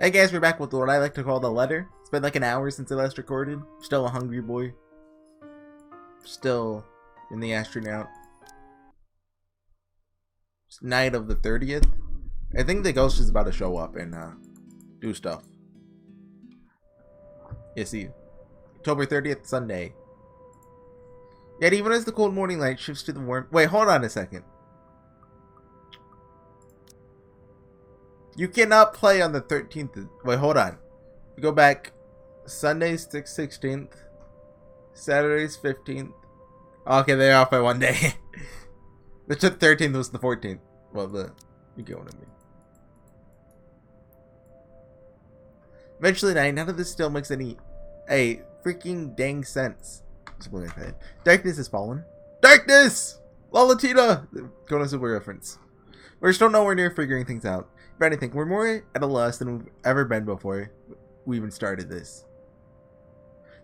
Hey guys, we're back with what I like to call the letter. It's been like an hour since I last recorded. Still a hungry boy. Still in the astronaut. It's night of the 30th. I think the ghost is about to show up and do stuff. Yeah, see. October 30th, Sunday. Yet even as the cold morning light shifts to the warm... Wait, hold on a second. You cannot play on the 13th. Wait, hold on. You go back. Sunday's 16th. Saturday's 15th. Okay, they're off by one day. The 13th was the 14th. Well, you get what I mean. Eventually night, none of this still makes any freaking dang sense. Something like that. Darkness has fallen. Darkness! Lolatina! Konosuba reference. We're still nowhere near figuring things out. If anything, we're more at a loss than we've ever been before we even started this.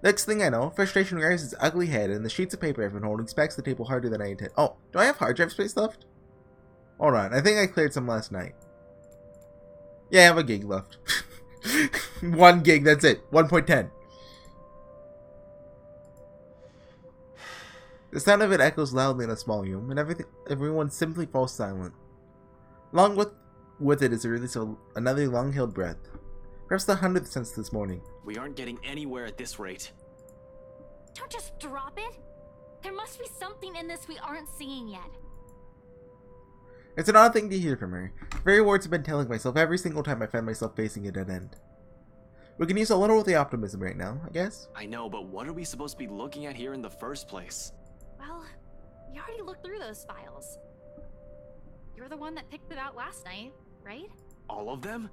Next thing I know, frustration rears its ugly head, and the sheets of paper I've been holding smacks the table harder than I intend. Oh, do I have hard drive space left? Hold on, I think I cleared some last night. Yeah, I have a gig left. 1 gig, that's it. 1.10. The sound of it echoes loudly in a small room, and everyone simply falls silent. Along with it is the release of another long-held breath. Perhaps the 100th since this morning. We aren't getting anywhere at this rate. Don't just drop it. There must be something in this we aren't seeing yet. It's an odd thing to hear from her. The very words I've been telling myself every single time I find myself facing a dead end. We can use a little of the optimism right now, I guess. I know, but what are we supposed to be looking at here in the first place? Well, you already looked through those files. You're the one that picked it out last night, right? All of them?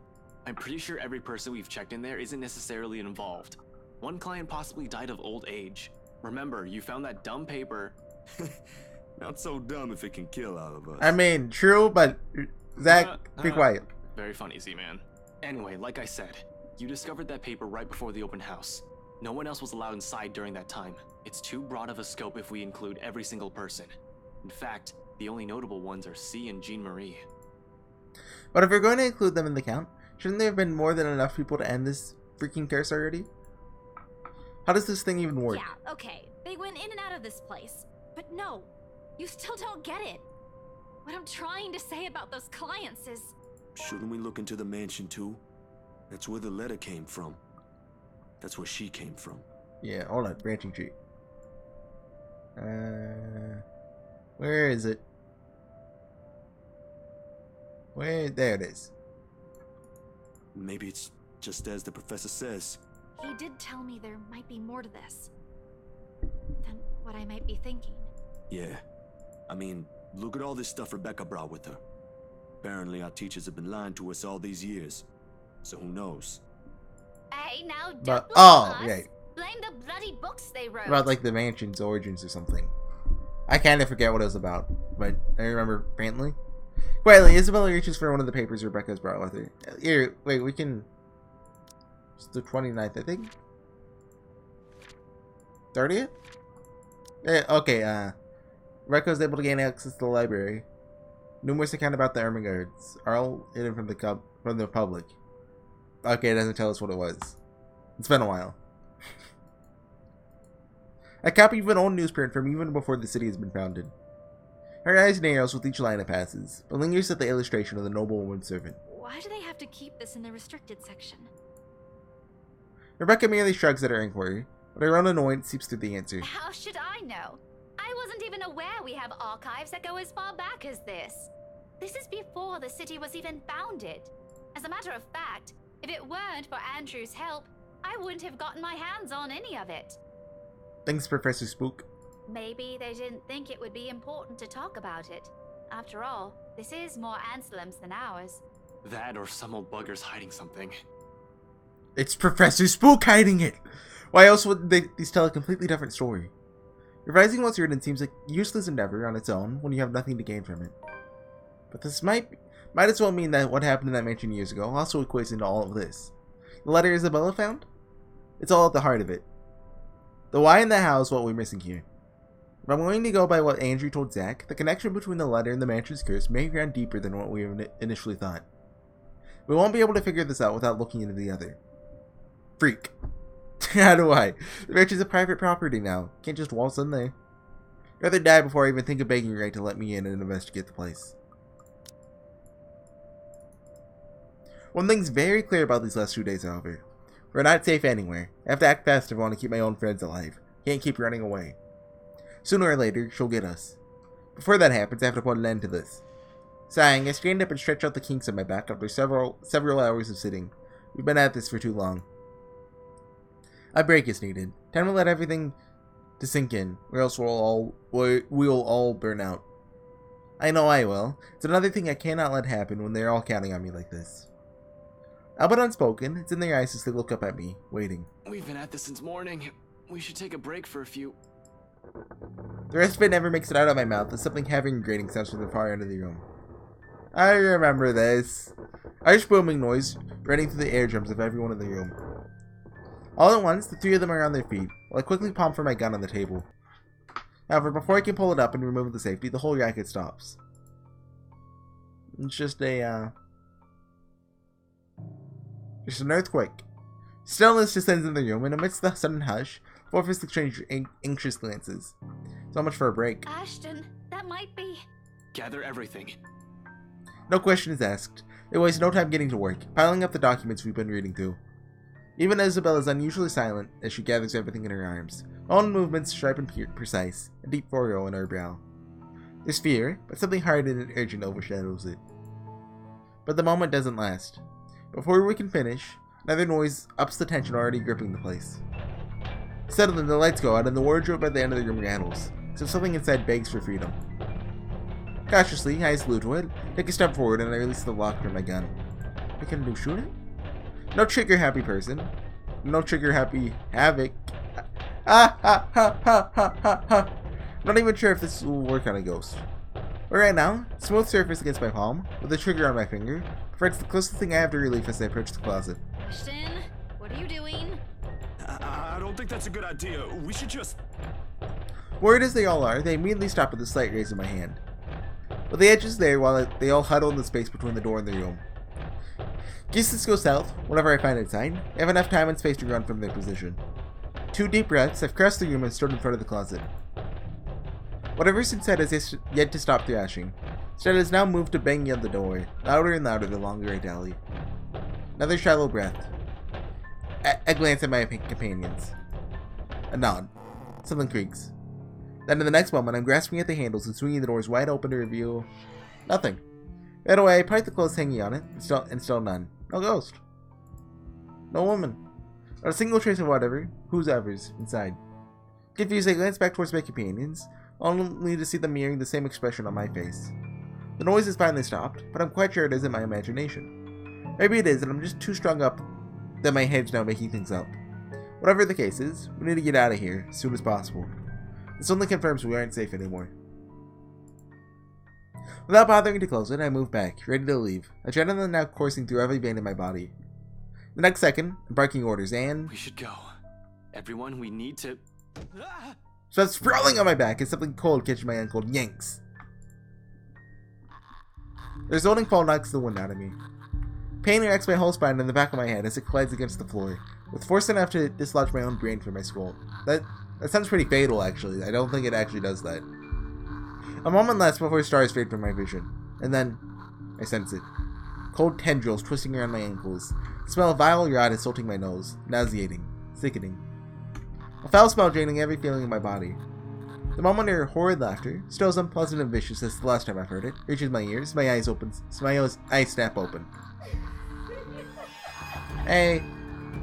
I'm pretty sure every person we've checked in there isn't necessarily involved. One client possibly died of old age. Remember, you found that dumb paper. Not so dumb if it can kill all of us. I mean, true, but Zach, be quiet. Very funny, Z-Man. Anyway, like I said, you discovered that paper right before the open house. No one else was allowed inside during that time. It's too broad of a scope if we include every single person. In fact, the only notable ones are C and Jean Marie. But if we're going to include them in the count, shouldn't there have been more than enough people to end this freaking curse already? How does this thing even work? Yeah, okay. They went in and out of this place. But no, you still don't get it. What I'm trying to say about those clients is... Shouldn't we look into the mansion too? That's where the letter came from. That's where she came from. Yeah, hold on. Branching tree. Where is it? There it is. Maybe it's just as the professor says. He did tell me there might be more to this than what I might be thinking. Yeah. I mean, look at all this stuff Rebecca brought with her. Apparently our teachers have been lying to us all these years. So who knows? Hey, now don't But, blame oh, us. right. Blame the bloody books they wrote. About like the mansion's origins or something. I kind of forget what it was about, but I remember apparently. Quietly, Isabella reaches for one of the papers Rebecca's brought with her. Here, wait, we can... It's the 29th, I think? 30th? Okay, Rebecca was able to gain access to the library. Numerous accounts about the Ermengardes are all hidden from the public. Okay, it doesn't tell us what it was. It's been a while. A copy of an old newsprint from even before the city has been founded. Her eyes narrows with each line it passes, but lingers at the illustration of the noblewoman servant. Why do they have to keep this in the restricted section? Rebecca merely shrugs at her inquiry, but her own annoyance seeps through the answer. How should I know? I wasn't even aware we have archives that go as far back as this. This is before the city was even founded. As a matter of fact, if it weren't for Andrew's help, I wouldn't have gotten my hands on any of it. Thanks, Professor Spook. Maybe they didn't think it would be important to talk about it. After all, this is more Anselm's than ours. That or some old bugger's hiding something. It's Professor Spook hiding it! Why else would these tell a completely different story? Revising what's written seems like a useless endeavor on its own when you have nothing to gain from it. But this might as well mean that what happened in that mansion years ago also equates into all of this. The letter Isabella found? It's all at the heart of it. The why and the how is what we're missing here. If I'm going to go by what Andrew told Zach, the connection between the letter and the mansion's curse may run deeper than what we initially thought. We won't be able to figure this out without looking into the other. Freak. How do I? The ranch is a private property now. Can't just waltz in there. I'd rather die before I even think of begging your right to let me in and investigate the place. One thing's very clear about these last 2 days, however. We're not safe anywhere. I have to act fast if I want to keep my own friends alive. Can't keep running away. Sooner or later, she'll get us. Before that happens, I have to put an end to this. Sighing, I stand up and stretch out the kinks in my back after several hours of sitting. We've been at this for too long. A break is needed. Time to let everything to sink in, or else we'll all burn out. I know I will. It's another thing I cannot let happen when they're all counting on me like this. Albeit unspoken, it's in their eyes as they look up at me, waiting. We've been at this since morning. We should take a break for a few. The rest of it never makes it out of my mouth as something heavy and grating sounds from the far end of the room. I remember this. Harsh booming noise running through the eardrums of everyone in the room. All at once, the three of them are on their feet, while I quickly palm for my gun on the table. However, before I can pull it up and remove the safety, the whole racket stops. It's just an earthquake. Stillness descends in the room, and amidst the sudden hush, four of us exchange anxious glances. So much for a break. Ashton, that might be... Gather everything. No question is asked. They waste no time getting to work, piling up the documents we've been reading through. Even Isabel is unusually silent as she gathers everything in her arms. All movements sharp and precise, a deep furrow in her brow. There's fear, but something hard and urgent overshadows it. But the moment doesn't last. Before we can finish, another noise ups the tension already gripping the place. Suddenly, the lights go out and the wardrobe at the end of the room rattles, so something inside begs for freedom. Cautiously, I salute to it, take a step forward, and I release the lock from my gun. What can I do, shoot it? No trigger-happy person. No trigger-happy havoc. Ah, ha, ha, ha, ha, ha, ha. Not even sure if this will work on a ghost. But right now, smooth surface against my palm, with a trigger on my finger, prevents the closest thing I have to relief as I approach the closet. Ashton, what are you doing? I don't think that's a good idea. We should just... Worried as they all are, they immediately stop at the slight raise in my hand. But the edge is there while they all huddle in the space between the door and the room. In case this goes south, whenever I find inside, I have enough time and space to run from their position. 2 deep breaths, I've crossed the room and stood in front of the closet. Whatever's inside has yet to stop thrashing. Instead, it has now moved to banging on the door, louder and louder the longer I dally. Another shallow breath. A glance at my companions. A nod. Something creaks. Then in the next moment, I'm grasping at the handles and swinging the doors wide open to reveal... nothing. Right away, I part the clothes hanging on it, and still none. No ghost. No woman. Not a single trace of whatever, whoever's inside. Confused, I glance back towards my companions, only to see them mirroring the same expression on my face. The noise has finally stopped, but I'm quite sure it isn't my imagination. Maybe it is, and I'm just too strung up that my head's now making things up. Whatever the case is, we need to get out of here as soon as possible. This only confirms we aren't safe anymore. Without bothering to close it, I move back, ready to leave, adrenaline now coursing through every vein in my body. The next second, I'm barking orders and... We should go. Everyone, we need to... So I'm sprawling on my back as something cold catches my ankle and yanks. The resulting fall knocks the wind out of me. Pain wrecks my whole spine and the back of my head as it collides against the floor, with force enough to dislodge my own brain from my skull. That sounds pretty fatal, actually. I don't think it actually does that. A moment lasts before stars fade from my vision, and then I sense it. Cold tendrils twisting around my ankles. The smell of vile rot assaulting my nose, nauseating, sickening. A foul smell draining every feeling in my body. The moment her horrid laughter, still as unpleasant and vicious as the last time I've heard it, reaches my ears, my eyes snap open. Hey,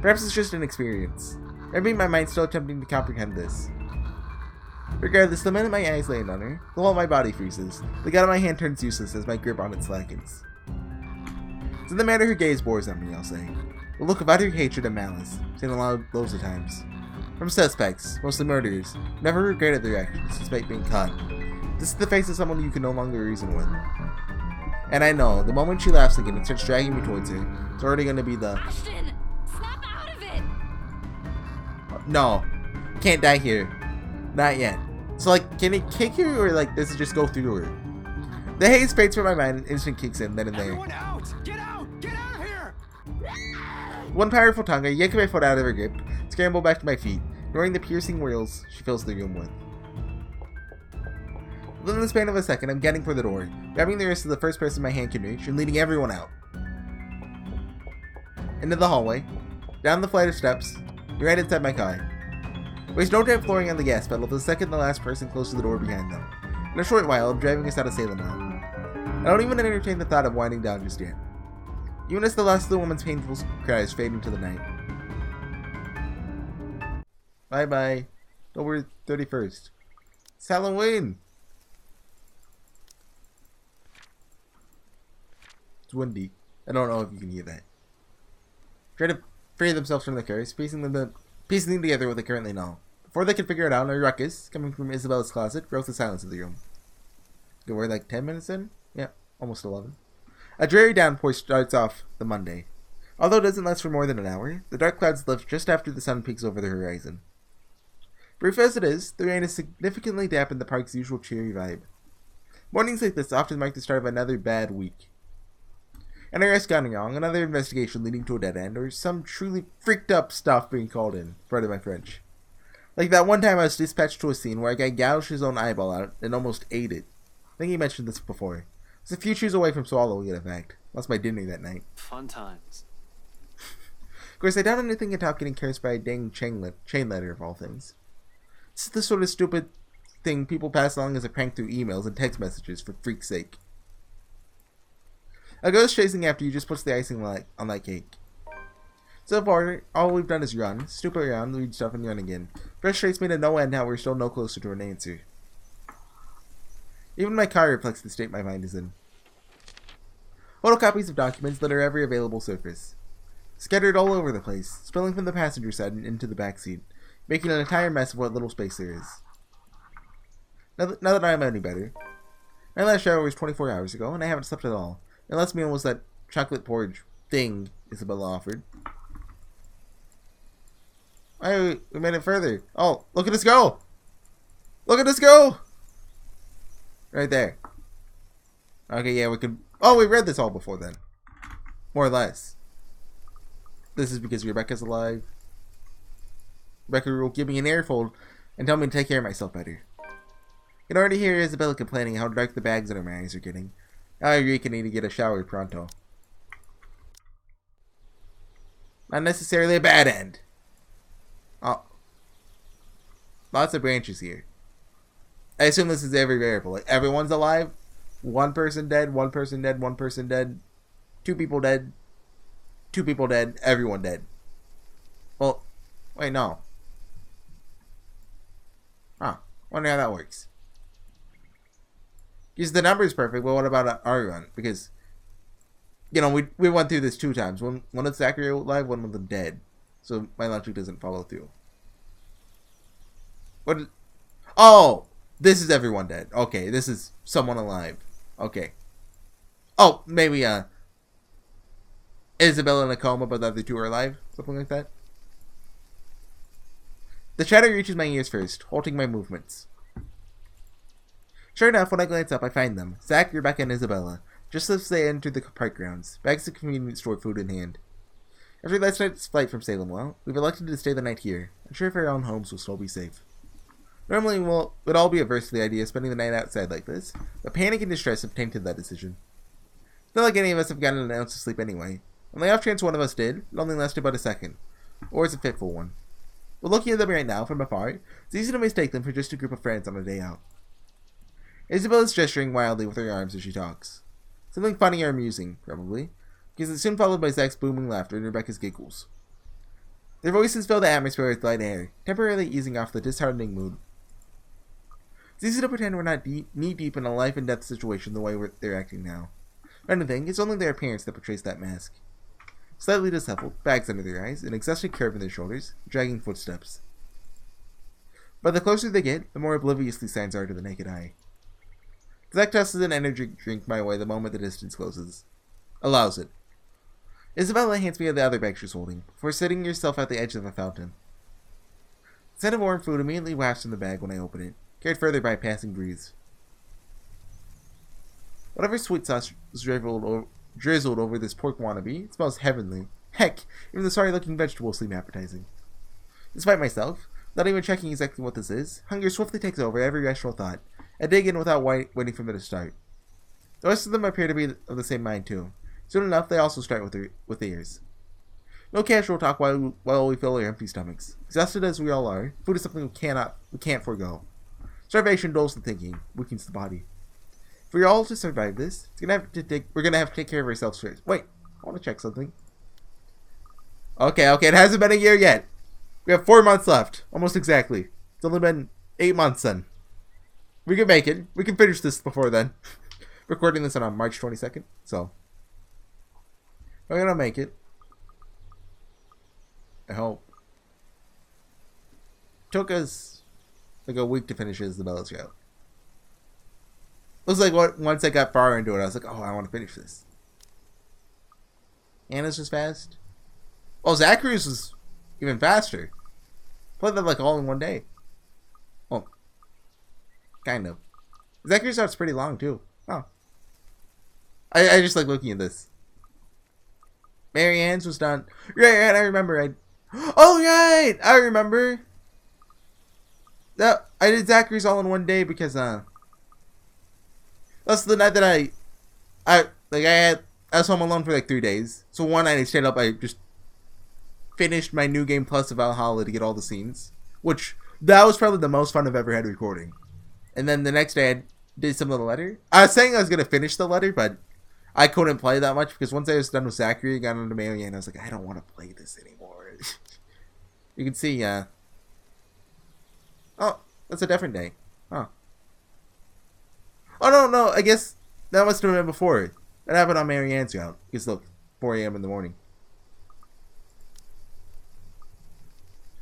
perhaps it's just an experience. Maybe my mind's still attempting to comprehend this. Regardless, the minute my eyes land on her, the whole of my body freezes. The gun in my hand turns useless as my grip on it slackens. It's in the manner her gaze bores on me, I'll say. A look of utter hatred and malice, seen aloud loads of times. From suspects, mostly murderers, never regretted their actions despite being caught. This is the face of someone you can no longer reason with. And I know, the moment she laughs again and starts dragging me towards her, it's already going to be the... Ashton, snap out of it! No, can't die here. Not yet. So, like, can it kick her, or, like, does it just go through her? The haze fades from my mind and instant kicks in then and there. Everyone out! Get out! Get out of here! One powerful tongue, I yank my foot out of her grip, scramble back to my feet, ignoring the piercing wails she fills the room with. Within the span of a second, I'm getting for the door, grabbing the wrist of the first person my hand can reach, and leading everyone out. Into the hallway, down the flight of steps, right inside my car. Waste no time flooring on the gas pedal the second the last person closes the door behind them. In a short while, I'm driving us out of Salem now. I don't even entertain the thought of winding down just yet. Even as the last of the woman's painful cries fade into the night. Bye-bye. October 31st. It's Halloween! It's windy. I don't know if you can hear that. Try to free themselves from the cars, piecing them together what they currently know. Before they can figure it out, a ruckus, coming from Isabella's closet, broke the silence of the room. We're like 10 minutes in? Yeah, almost 11. A dreary downpour starts off the Monday. Although it doesn't last for more than an hour, the dark clouds lift just after the sun peaks over the horizon. Brief as it is, the rain has significantly dampened the park's usual cheery vibe. Mornings like this often mark the start of another bad week. An arrest gone wrong, another investigation leading to a dead end, or some truly freaked up stuff being called in. Pardon my French. Like that one time I was dispatched to a scene where a guy gouged his own eyeball out and almost ate it. I think he mentioned this before. I was a few chews away from swallowing it, in fact. Lost my dinner that night. Fun times. Of course, I doubt anything can top getting cursed by a dang chain letter of all things. This is the sort of stupid thing people pass along as a prank through emails and text messages, for freak's sake. A ghost chasing after you just puts the icing on that cake. So far, all we've done is run, snoop around, read stuff, and run again. Frustrates me to no end how we're still no closer to an answer. Even my car reflects the state my mind is in. Photocopies of documents litter every available surface. Scattered all over the place, spilling from the passenger side and into the backseat, making an entire mess of what little space there is. Now that I'm any better. My last shower was 24 hours ago, and I haven't slept at all. My last meal was that chocolate porridge thing Isabella offered. We made it further. Oh, look at us go! Look at us go! Right there. Okay, yeah, we could... Oh, we read this all before then. More or less. This is because Rebecca's alive. Rebecca will give me an earful and tell me to take care of myself better. I can already hear Isabella complaining how dark the bags under my eyes are getting. I agree I need to get a shower pronto. Not necessarily a bad end. Oh. Lots of branches here. I assume this is every variable. Like, everyone's alive. One person dead, one person dead, one person dead. 2 people dead. 2 people dead, everyone dead. Well, wait, no. Huh. Wonder how that works. Because the number is perfect, but what about our run? Because, you know, we went through this 2 times. One with Zachary alive, one with them dead. So my logic doesn't follow through. What? Oh! This is everyone dead. Okay, this is someone alive. Okay. Oh, maybe, Isabella in a coma, but the other 2 are alive? Something like that? The chatter reaches my ears first, halting my movements. Sure enough, when I glance up, I find them. Zach, Rebecca, and Isabella, just as they enter the park grounds, bags of convenience store food in hand. After last night's flight from Salem, we've elected to stay the night here, unsure if our own homes will still be safe. Normally, we'd all be averse to the idea of spending the night outside like this, but panic and distress have tainted that decision. It's not like any of us have gotten an ounce of sleep anyway. On the off chance one of us did, it only lasted about a second. Or it's a fitful one. But looking at them right now, from afar, it's easy to mistake them for just a group of friends on a day out. Isabella's gesturing wildly with her arms as she talks. Something funny or amusing, probably, because it's soon followed by Zach's booming laughter and Rebecca's giggles. Their voices fill the atmosphere with light air, temporarily easing off the disheartening mood. It's easy to pretend we're not knee-deep in a life-and-death situation the way they're acting now. If anything, it's only their appearance that portrays that mask. Slightly disheveled, bags under their eyes, an exhausted curve in their shoulders, dragging footsteps. But the closer they get, the more oblivious these signs are to the naked eye. Zach tosses an energy drink my way the moment the distance closes. Allows it. Isabella hands me the other bag she's holding, before sitting herself at the edge of the fountain. The scent of warm food immediately wafts in the bag when I open it, carried further by a passing breeze. Whatever sweet sauce is drizzled over this pork wannabe, it smells heavenly, Heck, even the sorry-looking vegetables seem appetizing. Despite myself, not even checking exactly what this is, hunger swiftly takes over every rational thought. I dig in without waiting for them to start. The rest of them appear to be of the same mind too. Soon enough, they also start with ears. No casual talk while we fill our empty stomachs. Exhausted as we all are, food is something we can't forego. Starvation dulls the thinking, weakens the body. For you all to survive this, we're gonna have to take care of ourselves first. Wait, I want to check something. Okay, it hasn't been a year yet. We have 4 months left, almost exactly. It's only been 8 months then. We can make it. We can finish this before then. Recording this on March 22nd, so we're gonna make it. I hope. Took us like a week to finish Isabella's route. Looks like once I got far into it, I was like, oh, I want to finish this. Anna's was fast. Oh, Zachary's was even faster. Played that like all in one day. Well, kind of. Zachary's rout's pretty long too. Oh. I just like looking at this. Marianne's was done. Right, I remember. Oh, right! I remember. That I did Zachary's all in one day because that's the night that I was home alone for like 3 days. So one night I stayed up, I just finished my New Game Plus of Valhalla to get all the scenes. Which, that was probably the most fun I've ever had recording. And then the next day I did some of the letter. I was saying I was going to finish the letter, but I couldn't play that much because once I was done with Zachary, I got into Marianne, I was like, I don't want to play this anymore. You can see, oh, that's a different day. Huh. Oh, no, I guess that must have been before. That happened on Marianne's route. Because look, 4 a.m. in the morning.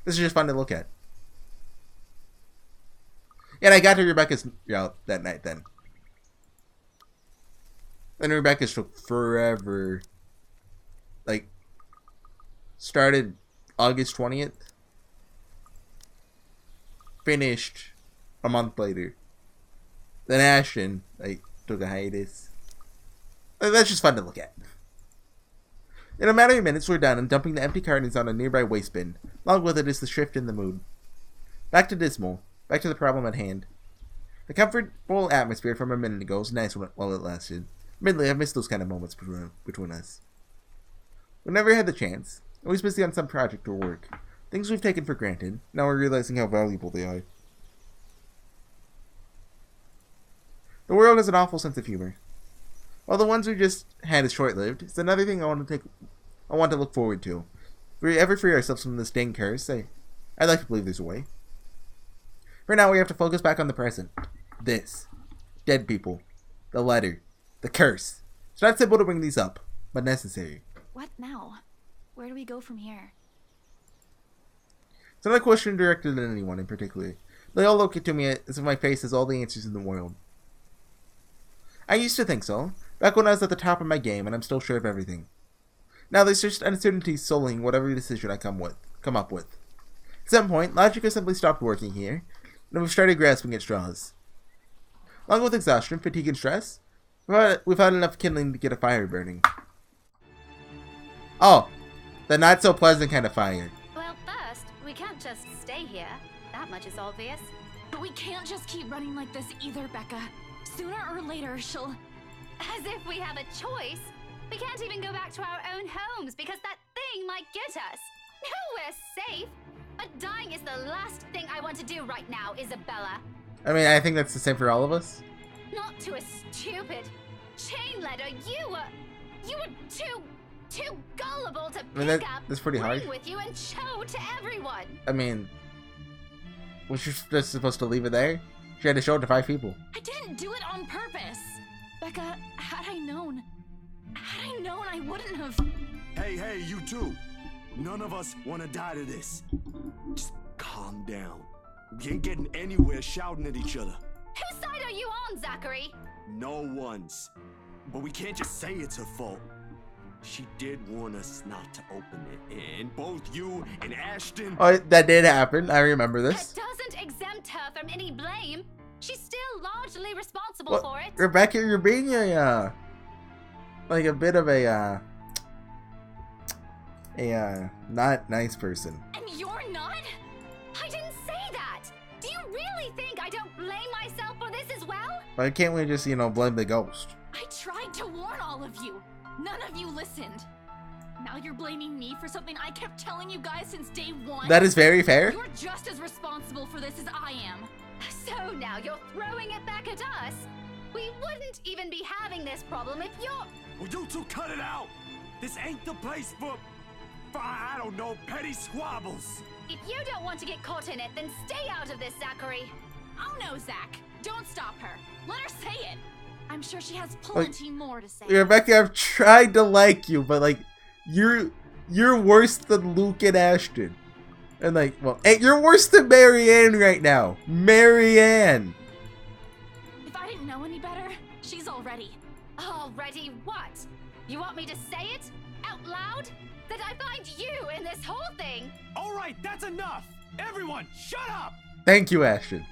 This is just fun to look at. And I got to Rebecca's route that night then. And Rebecca's took forever. Like, started August 20th. Finished a month later. Then Ashton, like, took a hiatus. That's just fun to look at. In a matter of minutes, we're done and dumping the empty cartons on a nearby waste bin. Along with it is the shift in the mood. Back to Dismal. Back to the problem at hand. The comfortable atmosphere from a minute ago was nice while it lasted. Admittedly, I've missed those kind of moments between us. We never had the chance. Always busy on some project or work. Things we've taken for granted. Now we're realizing how valuable they are. The world has an awful sense of humor. While the ones we just had is short-lived, it's another thing I want to look forward to. If we ever free ourselves from this dang curse, I'd like to believe there's a way. For now, we have to focus back on the present. This. Dead people. The letter. The curse. It's not simple to bring these up, but necessary. What now? Where do we go from here? It's not a question directed at anyone in particular. They all look at me as if my face has all the answers in the world. I used to think so, back when I was at the top of my game and I'm still sure of everything. Now there's just uncertainty sullying whatever decision I come up with. At some point, logic has simply stopped working here, and we've started grasping at straws. Along with exhaustion, fatigue, and stress, we've had enough kindling to get a fire burning. Oh, the not so pleasant kind of fire. Well, first, we can't just stay here. That much is obvious. But we can't just keep running like this either, Becca. Sooner or later, she'll... As if we have a choice. We can't even go back to our own homes because that thing might get us. No, we're safe. But dying is the last thing I want to do right now, Isabella. I mean, I think that's the same for all of us. Not to a stupid chain letter. You were too gullible to pick up, that's pretty hard. bring with you, and show to everyone. I mean, was she just supposed to leave it there? She had to show it to 5 people. I didn't do it on purpose. Becca, had I known, I wouldn't have... Hey, you two. None of us want to die to this. Just calm down. We ain't getting anywhere shouting at each other. Whose side are you on, Zachary? No one's. But we can't just say it's her fault. She did warn us not to open it, and both you and Ashton... Oh, that did happen. I remember this. That doesn't exempt her from any blame. She's still largely responsible for it. Rebecca, you're being like a bit of a, not nice person. And you're not? I didn't say that! Do you really think I don't blame myself for this as well? Why can't we just, blame the ghost? I tried to warn all of you. None of you listened. Now you're blaming me for something I kept telling you guys since day one. That is very fair. You're just as responsible for this as I am. So now you're throwing it back at us? We wouldn't even be having this problem if you're... Will you two cut it out? This ain't the place for I don't know, petty squabbles. If you don't want to get caught in it, then stay out of this, Zachary. Oh no, Zach. Don't stop her. Let her say it. I'm sure she has plenty more to say. Rebecca, I've tried to like you, but you're worse than Luke and Ashton. And hey, you're worse than Marianne right now. Marianne. If I didn't know any better, she's already. Already what? You want me to say it? Out loud? That I find you in this whole thing? Alright, that's enough! Everyone, shut up! Thank you, Ashton.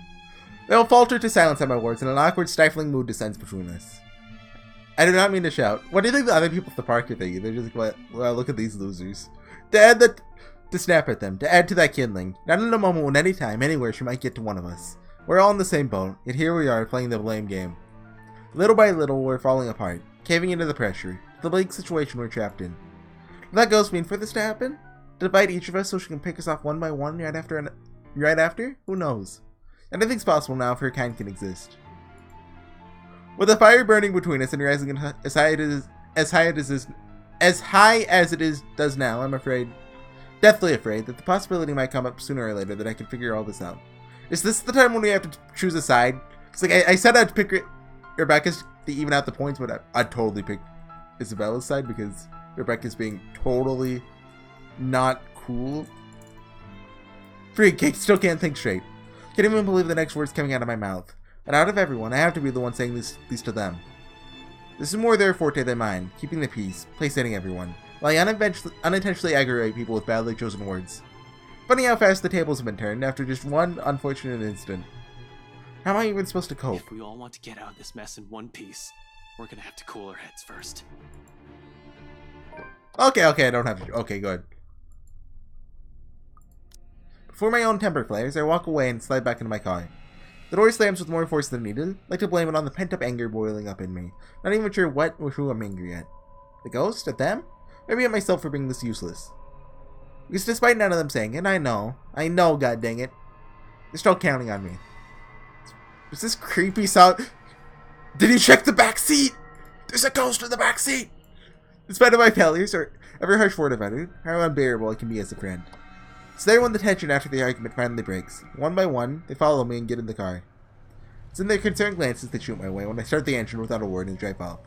They'll falter to silence at my words, and an awkward, stifling mood descends between us. I do not mean to shout. What do you think the other people at the park are thinking? They're just like, well, look at these losers. To snap at them, to add to that kindling. Not in a moment when any time, anywhere, she might get to one of us. We're all in the same boat, yet here we are, playing the blame game. Little by little, we're falling apart, caving into the pressure, the bleak situation we're trapped in. Does that ghost mean for this to happen? To bite each of us so she can pick us off one by one right after? Who knows? Anything's possible now if her kind can exist. With the fire burning between us and rising as high as it does now, I'm afraid, deathly afraid, that the possibility might come up sooner or later that I can figure all this out. Is this the time when we have to choose a side? It's I said I'd pick Rebecca's to even out the points, but I'd totally pick Isabella's side because Rebecca's being totally not cool. Freak, I still can't think straight. Can't even believe the next words coming out of my mouth. And out of everyone, I have to be the one saying these to them. This is more their forte than mine, keeping the peace, placating everyone, while I unintentionally aggravate people with badly chosen words. Funny how fast the tables have been turned after just one unfortunate instant. How am I even supposed to cope? If we all want to get out of this mess in one piece, we're gonna have to cool our heads first. Okay, I don't have to. Okay, good. Before my own temper flares, I walk away and slide back into my car. The door slams with more force than needed, like to blame it on the pent-up anger boiling up in me. Not even sure what or who I'm angry at. The ghost? At them? Maybe at myself for being this useless. Because despite none of them saying it, I know, god dang it, they're still counting on me. Is this creepy sound? Did he check the back seat? There's a ghost in the back seat! In spite of my failures, or every harsh word I've uttered, how unbearable I can be as a friend. So there when the tension after the argument finally breaks. One by one, they follow me and get in the car. It's in their concerned glances they shoot my way when I start the engine without a word and drive off.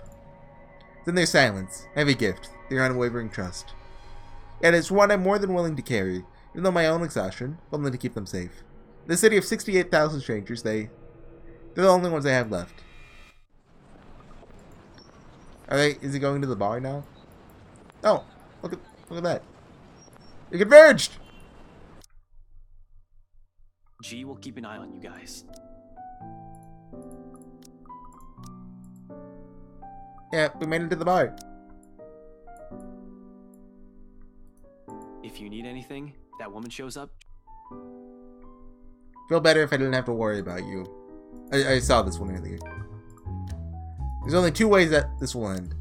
Then their silence, heavy gift, their unwavering trust. And it's one I'm more than willing to carry, even though my own exhaustion, only to keep them safe. In a city of 68,000 strangers, they're the only ones I have left. Is he going to the bar now? Oh, look at that. They converged! G will keep an eye on you guys. Yeah, we made it to the bar. If you need anything, that woman shows up. Feel better if I didn't have to worry about you. I saw this one earlier. There's only two ways that this will end.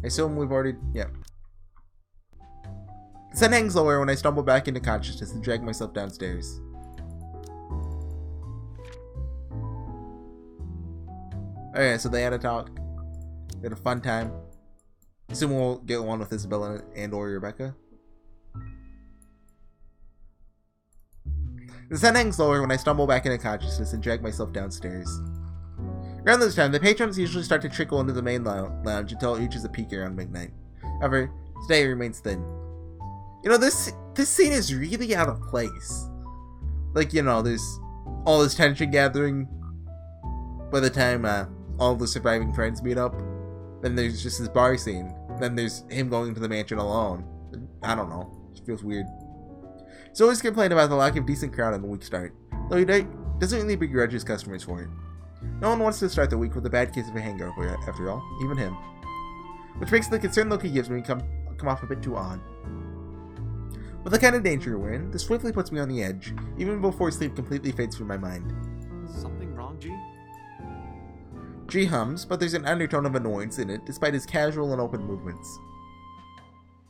I assume we've already... yeah. The sun hangs lower when I stumble back into consciousness and drag myself downstairs. Okay, so they had a talk. They had a fun time. I assume we'll get one with Isabella and or Rebecca. The sun hangs lower when I stumble back into consciousness and drag myself downstairs. Around this time, the patrons usually start to trickle into the main lounge until it reaches a peak around midnight. However, today it remains thin. You know, this scene is really out of place. Like, you know, there's all this tension gathering by the time all the surviving friends meet up. Then there's just this bar scene. Then there's him going to the mansion alone. I don't know. It feels weird. He's always complained about the lack of decent crowd on the week start, though he doesn't really begrudge his customers for it. No one wants to start the week with a bad case of a hangover, after all, even him. Which makes the concerned look he gives me come off a bit too odd. With the kind of danger we're in, this swiftly puts me on the edge, even before sleep completely fades from my mind. Something wrong, G? G hums, but there's an undertone of annoyance in it, despite his casual and open movements.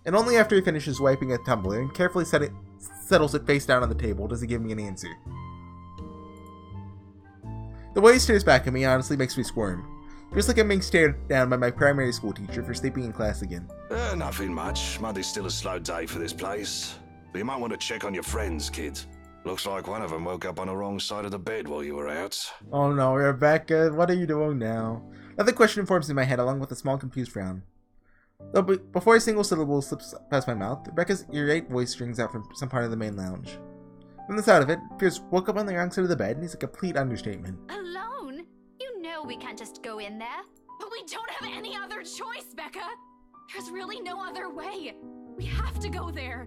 And only after he finishes wiping a tumbler and carefully settles it face down on the table does he give me an answer. The way he stares back at me honestly makes me squirm. Feels like I'm being stared down by my primary school teacher for sleeping in class again. Nothing much. Monday's still a slow day for this place. But you might want to check on your friends, kid. Looks like one of them woke up on the wrong side of the bed while you were out. Oh no, Rebecca, what are you doing now? Another question forms in my head along with a small confused frown. Though before a single syllable slips past my mouth, Rebecca's irate voice rings out from some part of the main lounge. From the sound of it, Pierce woke up on the wrong side of the bed and is a complete understatement. Alone? You know we can't just go in there. But we don't have any other choice, Becca! There's really no other way. We have to go there.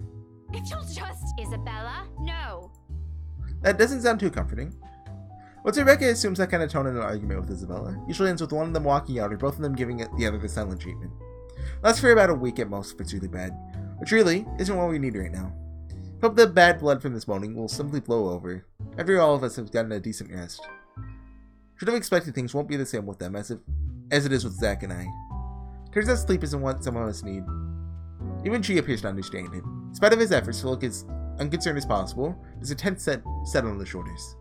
If you'll just... Isabella, no. That doesn't sound too comforting. Once Rebecca assumes that kind of tone in an argument with Isabella, usually ends with one of them walking out or both of them giving the other the silent treatment. Lasts for about a week at most if it's really bad, which really isn't what we need right now. Hope the bad blood from this moaning will simply blow over, after all of us have gotten a decent rest. Should have expected things won't be the same with them as it is with Zach and I. Turns out sleep isn't what some of us need. Even G appears to understand it. In spite of his efforts to look as unconcerned as possible, there's a tense set on the shoulders.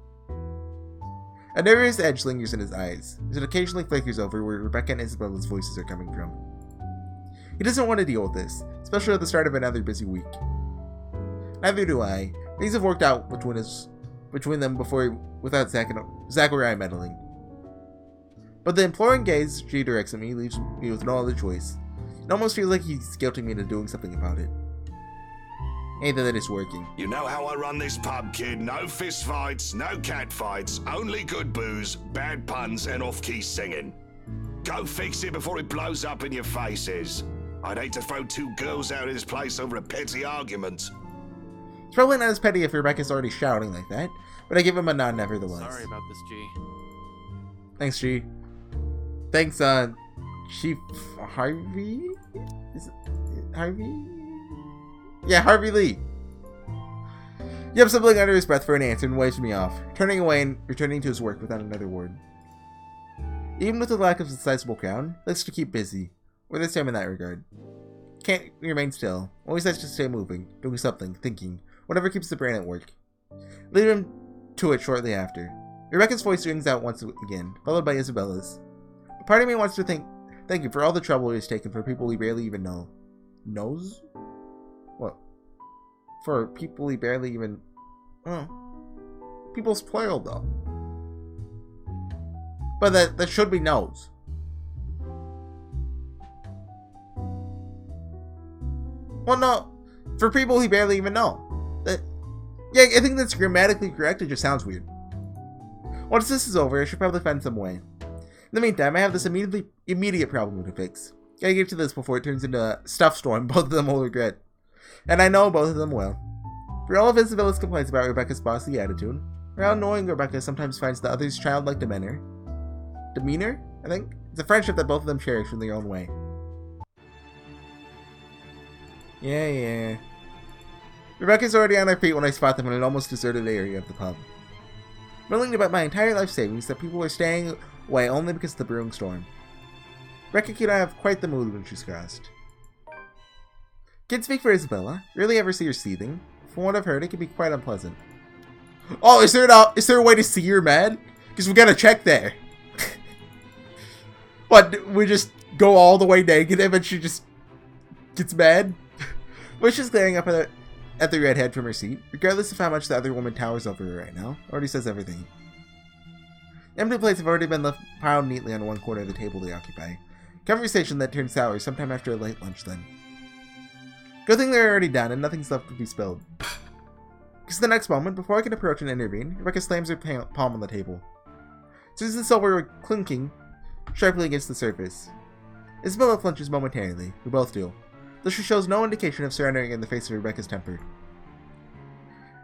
A nervous edge lingers in his eyes, as it occasionally flickers over where Rebecca and Isabella's voices are coming from. He doesn't want to deal with this, especially at the start of another busy week. Neither do I. Things have worked out between them before without Zach or I meddling. But the imploring gaze G directs at me leaves me with no other choice. It almost feels like he's guilting me into doing something about it. Ain't that it's working. You know how I run this pub, kid. No fist fights, no cat fights, only good booze, bad puns, and off-key singing. Go fix it before it blows up in your faces. I'd hate to throw two girls out of this place over a petty argument. It's probably not as petty if Rebecca's already shouting like that, but I give him a nod nevertheless. Sorry about this, G. Thanks, G. Thanks, Chief Harvey? Is it Harvey? Yeah, Harvey Lee. Yep, something under his breath for an answer and waves me off, turning away and returning to his work without another word. Even with the lack of a sizable crowd, likes to keep busy, or the same in that regard. Can't remain still, always has to stay moving, doing something, thinking, whatever keeps the brain at work. Leave him to it shortly after. Rebecca's voice rings out once again, followed by Isabella's. A part of me wants to thank you for all the trouble he's taken for people he barely even know. Knows? What? For people he barely even... Oh. People's plural, though. But that should be knows. Well, no. For people he barely even know. Yeah, I think that's grammatically correct. It just sounds weird. Once this is over, I should probably find some way. In the meantime, I have this immediate problem to fix. Gotta get to this before it turns into a stuff storm both of them will regret. And I know both of them will. For all of Isabella's complaints about Rebecca's bossy attitude, or how annoying Rebecca sometimes finds the other's childlike demeanor, I think? It's a friendship that both of them cherish in their own way. Yeah. Rebecca's already on her feet when I spot them in an almost deserted area of the pub. I'm willing to bet my entire life savings that people are staying away only because of the brewing storm. Rebecca can have quite the mood when she's crossed. Can't speak for Isabella. Rarely ever see her seething. From what I've heard, it can be quite unpleasant. Oh, is there a way to see her mad? Because we gotta check there. What, we just go all the way negative and she just gets mad? Wish is glaring up at the redhead from her seat, regardless of how much the other woman towers over her right now. Already says everything. Empty plates have already been left piled neatly on one corner of the table they occupy. Conversation that turned sour sometime after a late lunch then. Good thing they're already done and nothing's left to be spilled. Because the next moment, before I can approach and intervene, Rebecca slams her palm on the table. Sees the silver clinking sharply against the surface. Isabella flinches momentarily. We both do. Though she shows no indication of surrendering in the face of Rebecca's temper.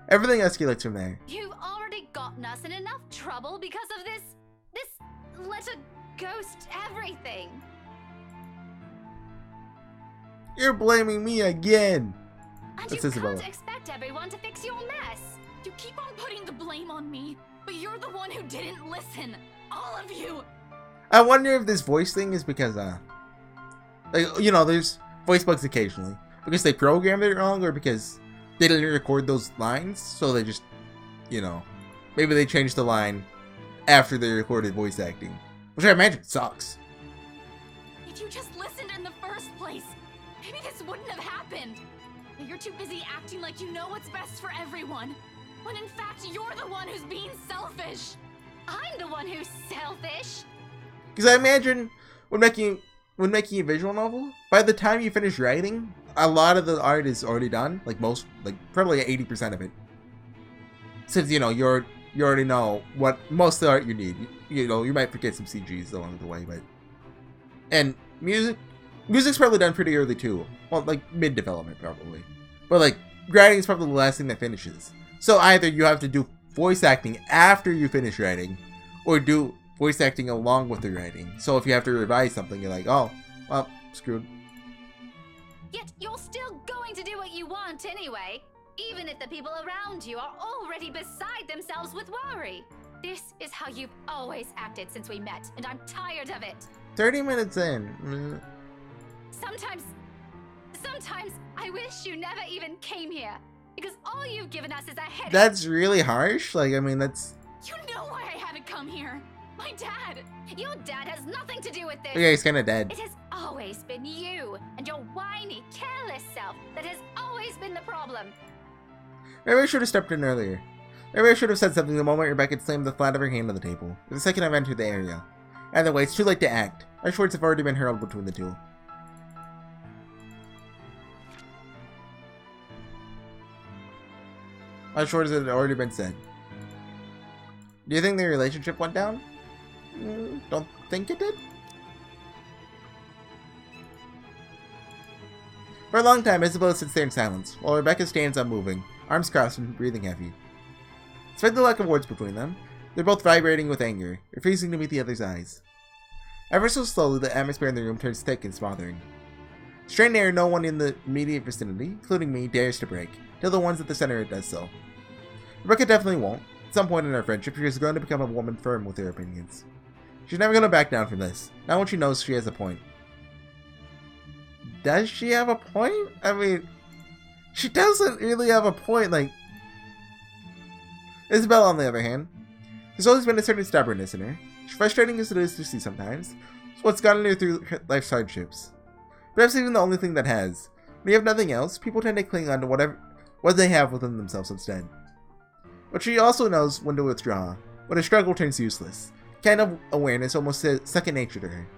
Everything escalates from there. You've already gotten us in enough trouble because of this let a ghost everything. You're blaming me again. And That's you Isabella. can't expect everyone to fix your mess. You keep on putting the blame on me, but you're the one who didn't listen. All of you. I wonder if this voice thing is because, like, you know, there's voice bugs occasionally. Because they programmed it wrong, or because they didn't record those lines, so they just, you know, maybe they changed the line after they recorded voice acting. Which I imagine sucks. If you just listened in the first place, maybe this wouldn't have happened. But you're too busy acting like you know what's best for everyone, when in fact you're the one who's being selfish. I'm the one who's selfish. Because I imagine when making a visual novel, by the time you finish writing, a lot of the art is already done. Like probably 80% of it. Since, you know, you already know what most of the art you need. You know, you might forget some CGs along the way, but... And music's probably done pretty early too. Well, like mid-development probably. But like, writing is probably the last thing that finishes. So either you have to do voice acting after you finish writing, or do voice acting along with the writing. So if you have to revise something, you're like, oh, well, screwed. Yet you're still going to do what you want anyway, even if the people around you are already beside themselves with worry. This is how you've always acted since we met, and I'm tired of it. 30 minutes in. Sometimes I wish you never even came here, because all you've given us is a headache. That's really harsh. Like, I mean, that's... You know why I had to come here. My dad. Your dad has nothing to do with this. Okay, he's kind of dead. It has always been you and your whiny, careless self that has always been the problem. Maybe I should have stepped in earlier. Maybe I should have said something the moment Rebecca slammed the flat of her hand on the table. The second I've entered the area. Either way, it's too late to act. Our words have already been hurled between the two. Our words had already been said. Do you think their relationship went down? Don't think it did? For a long time, Isabella sits there in silence, while Rebecca stands unmoving, arms crossed and breathing heavy. Despite the lack of words between them, they're both vibrating with anger, refusing to meet the other's eyes. Ever so slowly, the atmosphere in the room turns thick and smothering. Strained air no one in the immediate vicinity, including me, dares to break, till the ones at the center does so. Rebecca definitely won't. At some point in our friendship, she is going to become a woman firm with her opinions. She's never going to back down from this, not when she knows she has a point. Does she have a point? I mean, she doesn't really have a point, like... Isabella, on the other hand, there's always been a certain stubbornness in her. As frustrating as it is to see sometimes, it's what's gotten her through life's hardships. Perhaps even the only thing that has. When you have nothing else, people tend to cling on to what they have within themselves instead. But she also knows when to withdraw, when a struggle turns useless. Kind of awareness almost second nature to her.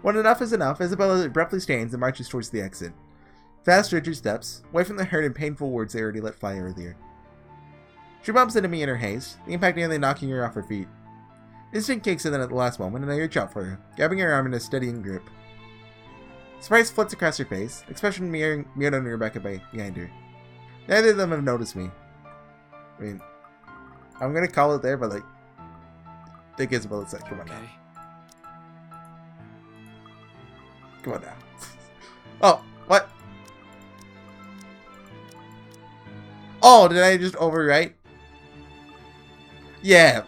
When enough is enough, Isabella abruptly stands and marches towards the exit. Fast, rigid steps, away from the hurt and painful words they already let fly earlier. She bumps into me in her haste, the impact nearly knocking her off her feet. Instinct kicks in at the last moment, and I reach out for her, grabbing her arm in a steadying grip. Surprise flits across her face, expression mirrored on Rebecca behind her. Neither of them have noticed me. I mean, I'm gonna call it there, but like, I think Isabella's like, come on now. Come on now. Oh, what? Oh, did I just overwrite? Yeah.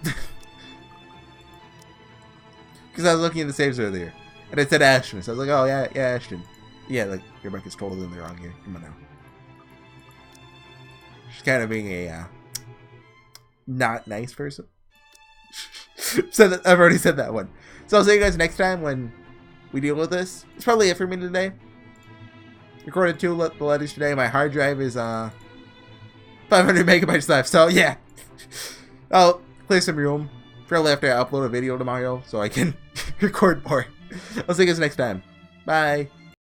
Because I was looking at the saves earlier. And it said Ashton. So I was like, oh, yeah, Ashton. Yeah, like, Rebecca's totally in the wrong here. Come on now. She's kind of being a, not nice person. I've already said that one. So I'll see you guys next time when we deal with this. It's probably it for me today. Recorded 2 letters today. My hard drive is, 500 megabytes left. So, yeah. I'll clear some room. Probably after I upload a video tomorrow so I can record more. I'll see you guys next time. Bye.